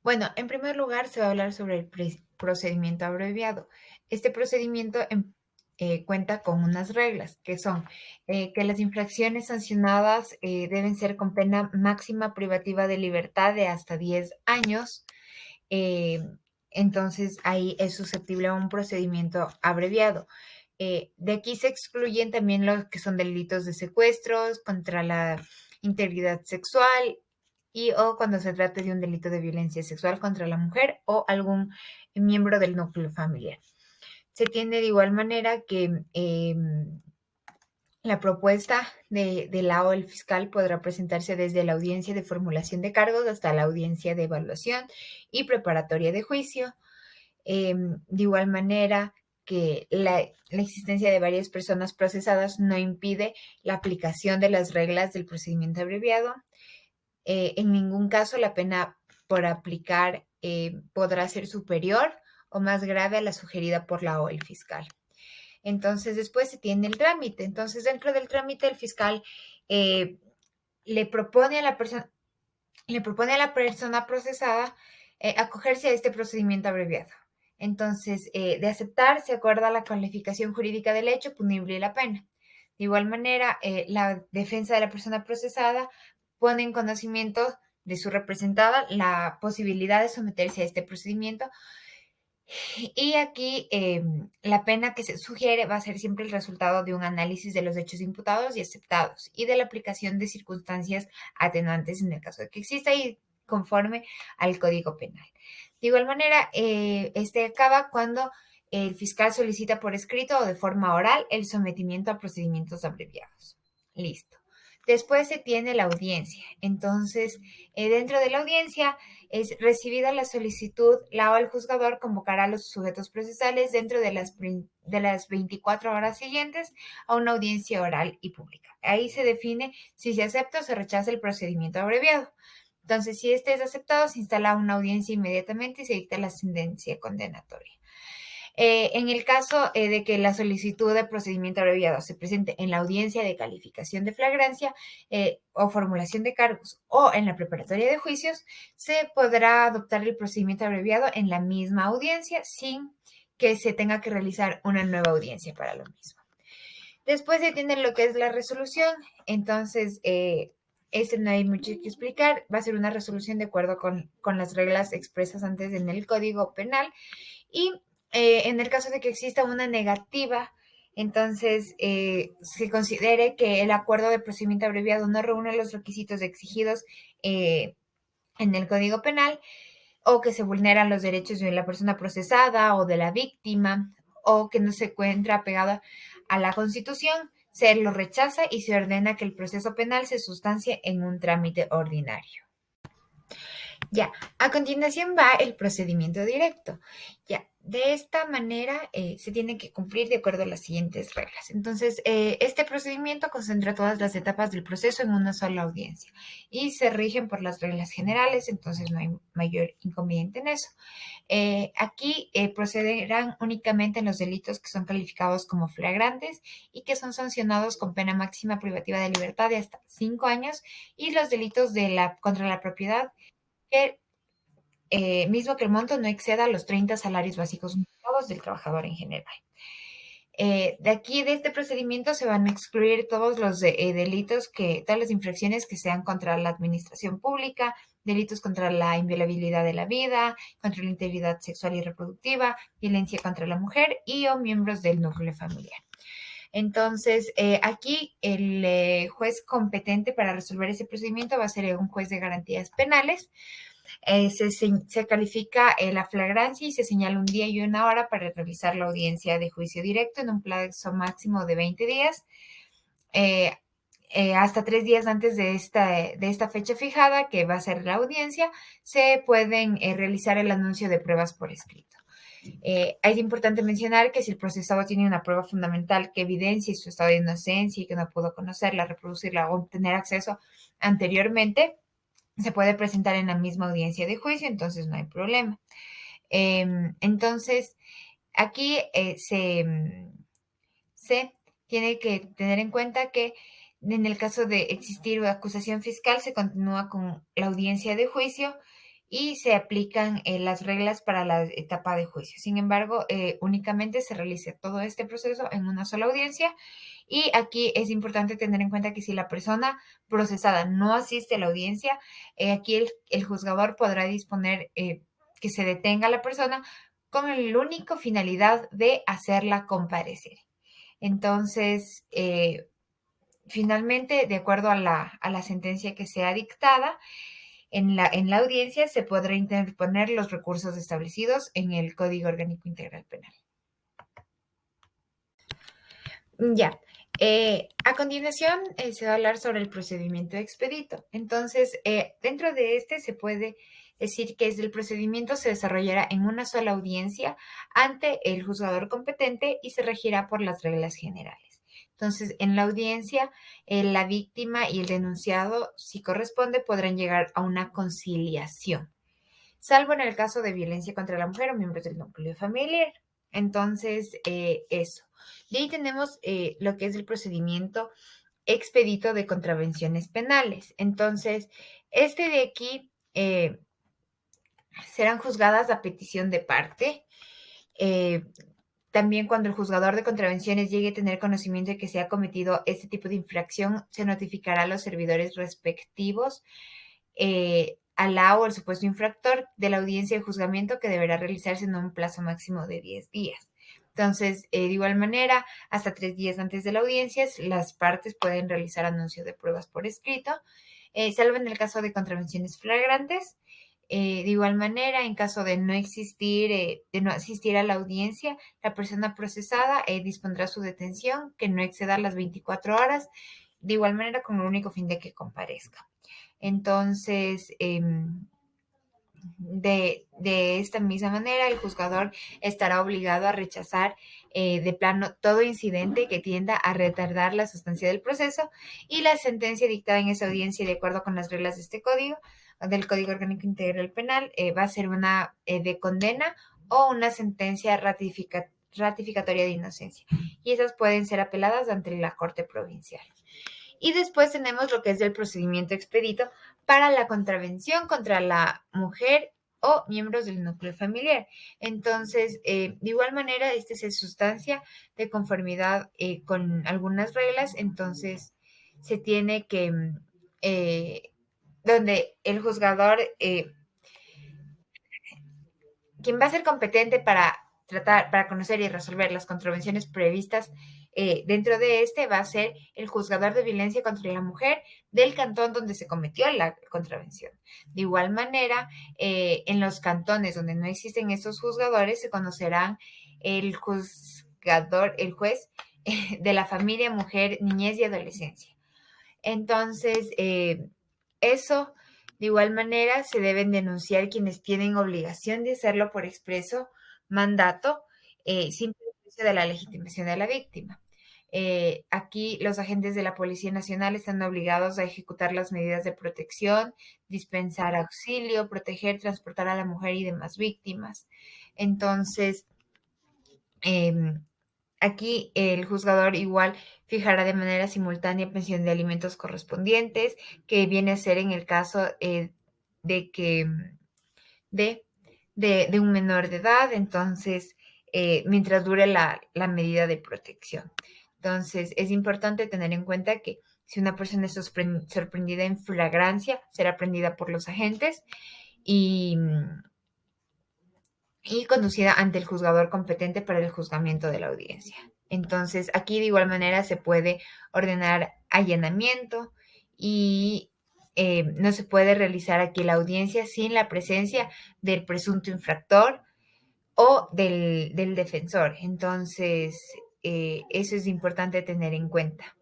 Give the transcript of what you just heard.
Bueno, en primer lugar, se va a hablar sobre el procedimiento abreviado. Este procedimiento cuenta con unas reglas, que son que las infracciones sancionadas deben ser con pena máxima privativa de libertad de hasta 10 años. eh, entonces, ahí es susceptible a un procedimiento abreviado. De aquí se excluyen también los que son delitos de secuestros contra la integridad sexual y o cuando se trate de un delito de violencia sexual contra la mujer o algún miembro del núcleo familiar. Se tiene de igual manera que la propuesta del lado del fiscal podrá presentarse desde la audiencia de formulación de cargos hasta la audiencia de evaluación y preparatoria de juicio. De igual manera que la existencia de varias personas procesadas no impide la aplicación de las reglas del procedimiento abreviado. En ningún caso la pena por aplicar podrá ser superior o más grave a la sugerida por la o el fiscal. Entonces, después se tiene el trámite. Entonces, dentro del trámite, el fiscal eh, le propone a la persona, procesada acogerse a este procedimiento abreviado. Entonces, de aceptar, se acuerda la calificación jurídica del hecho punible y la pena. De igual manera, la defensa de la persona procesada pone en conocimiento de su representada la posibilidad de someterse a este procedimiento y aquí la pena que se sugiere va a ser siempre el resultado de un análisis de los hechos imputados y aceptados y de la aplicación de circunstancias atenuantes en el caso de que exista y conforme al Código Penal. De igual manera, este acaba cuando el fiscal solicita por escrito o de forma oral el sometimiento a procedimientos abreviados. Listo. Después se tiene la audiencia. Entonces, dentro de la audiencia es recibida la solicitud, la o el juzgador convocará a los sujetos procesales dentro de las 24 horas siguientes a una audiencia oral y pública. Ahí se define si se acepta o se rechaza el procedimiento abreviado. Entonces, si este es aceptado, se instala una audiencia inmediatamente y se dicta la sentencia condenatoria. En el caso de que la solicitud de procedimiento abreviado se presente en la audiencia de calificación de flagrancia o formulación de cargos o en la preparatoria de juicios, se podrá adoptar el procedimiento abreviado en la misma audiencia sin que se tenga que realizar una nueva audiencia para lo mismo. Después se tiene lo que es la resolución, entonces este no hay mucho que explicar, va a ser una resolución de acuerdo con las reglas expresas antes en el Código Penal y en el caso de que exista una negativa, entonces se considere que el acuerdo de procedimiento abreviado no reúne los requisitos exigidos en el Código Penal o que se vulneran los derechos de la persona procesada o de la víctima o que no se encuentra apegada a la Constitución, se lo rechaza y se ordena que el proceso penal se sustancie en un trámite ordinario. Ya, a continuación va el procedimiento directo. Ya, de esta manera se tiene que cumplir de acuerdo a las siguientes reglas. Entonces, este procedimiento concentra todas las etapas del proceso en una sola audiencia y se rigen por las reglas generales, entonces no hay mayor inconveniente en eso. Aquí procederán únicamente en los delitos que son calificados como flagrantes y que son sancionados con pena máxima privativa de libertad de hasta 5 años y los delitos contra la propiedad que mismo que el monto no exceda los 30 salarios básicos unificados del trabajador en general. De aquí, de este procedimiento, se van a excluir todos los delitos, todas las infracciones que sean contra la administración pública, delitos contra la inviolabilidad de la vida, contra la integridad sexual y reproductiva, violencia contra la mujer y o miembros del núcleo familiar. Entonces, aquí el juez competente para resolver ese procedimiento va a ser un juez de garantías penales. Se califica la flagrancia y se señala un día y una hora para realizar la audiencia de juicio directo en un plazo máximo de 20 días. Eh, hasta 3 días antes de esta fecha fijada, que va a ser la audiencia, se pueden realizar el anuncio de pruebas por escrito. Es importante mencionar que si el procesado tiene una prueba fundamental que evidencie su estado de inocencia y que no pudo conocerla, reproducirla o obtener acceso anteriormente, se puede presentar en la misma audiencia de juicio, entonces no hay problema. Entonces, aquí se tiene que tener en cuenta que en el caso de existir una acusación fiscal, se continúa con la audiencia de juicio y se aplican las reglas para la etapa de juicio. Sin embargo, únicamente se realiza todo este proceso en una sola audiencia y aquí es importante tener en cuenta que si la persona procesada no asiste a la audiencia, aquí el juzgador podrá disponer que se detenga a la persona con la única finalidad de hacerla comparecer. Entonces, finalmente, de acuerdo a la sentencia que sea dictada, en la audiencia se podrá interponer los recursos establecidos en el Código Orgánico Integral Penal. Ya. A continuación, se va a hablar sobre el procedimiento expedito. Entonces, dentro de este se puede decir que el procedimiento se desarrollará en una sola audiencia ante el juzgador competente y se regirá por las reglas generales. Entonces, en la audiencia, la víctima y el denunciado, si corresponde, podrán llegar a una conciliación, salvo en el caso de violencia contra la mujer o miembros del núcleo familiar. Entonces, eso. Y ahí tenemos lo que es el procedimiento expedito de contravenciones penales. Entonces, este de aquí serán juzgadas a petición de parte. También cuando el juzgador de contravenciones llegue a tener conocimiento de que se ha cometido este tipo de infracción, se notificará a los servidores respectivos al la o el supuesto infractor de la audiencia de juzgamiento que deberá realizarse en un plazo máximo de 10 días. Entonces, de igual manera, hasta 3 días antes de la audiencia, las partes pueden realizar anuncio de pruebas por escrito, salvo en el caso de contravenciones flagrantes. De igual manera, en caso de no existir, de no asistir a la audiencia, la persona procesada dispondrá su detención que no exceda las 24 horas, de igual manera con el único fin de que comparezca. Entonces, de esta misma manera, el juzgador estará obligado a rechazar de plano todo incidente que tienda a retardar la sustancia del proceso y la sentencia dictada en esa audiencia de acuerdo con las reglas de este código, del Código Orgánico Integral Penal, va a ser una de condena o una sentencia ratificatoria de inocencia. Y esas pueden ser apeladas ante la Corte Provincial. Y después tenemos lo que es el procedimiento expedito para la contravención contra la mujer o miembros del núcleo familiar. Entonces, de igual manera, este se sustancia de conformidad con algunas reglas, entonces se tiene que, donde el juzgador quien va a ser competente para tratar, para conocer y resolver las contravenciones previstas dentro de este va a ser el juzgador de violencia contra la mujer del cantón donde se cometió la contravención. De igual manera, en los cantones donde no existen estos juzgadores se conocerán el juzgador, el juez de la familia, mujer, niñez y adolescencia. Entonces, eso, de igual manera, se deben denunciar quienes tienen obligación de hacerlo por expreso mandato, sin perjuicio de la legitimación de la víctima. Aquí los agentes de la Policía Nacional están obligados a ejecutar las medidas de protección, dispensar auxilio, proteger, transportar a la mujer y demás víctimas. Entonces, aquí el juzgador igual fijará de manera simultánea pensión de alimentos correspondientes, que viene a ser en el caso de que de un menor de edad, entonces, mientras dure la medida de protección. Entonces, es importante tener en cuenta que si una persona es sorprendida en flagrancia, será prendida por los agentes y conducida ante el juzgador competente para el juzgamiento de la audiencia. Entonces, aquí de igual manera se puede ordenar allanamiento y no se puede realizar aquí la audiencia sin la presencia del presunto infractor o del defensor. Entonces, eso es importante tener en cuenta.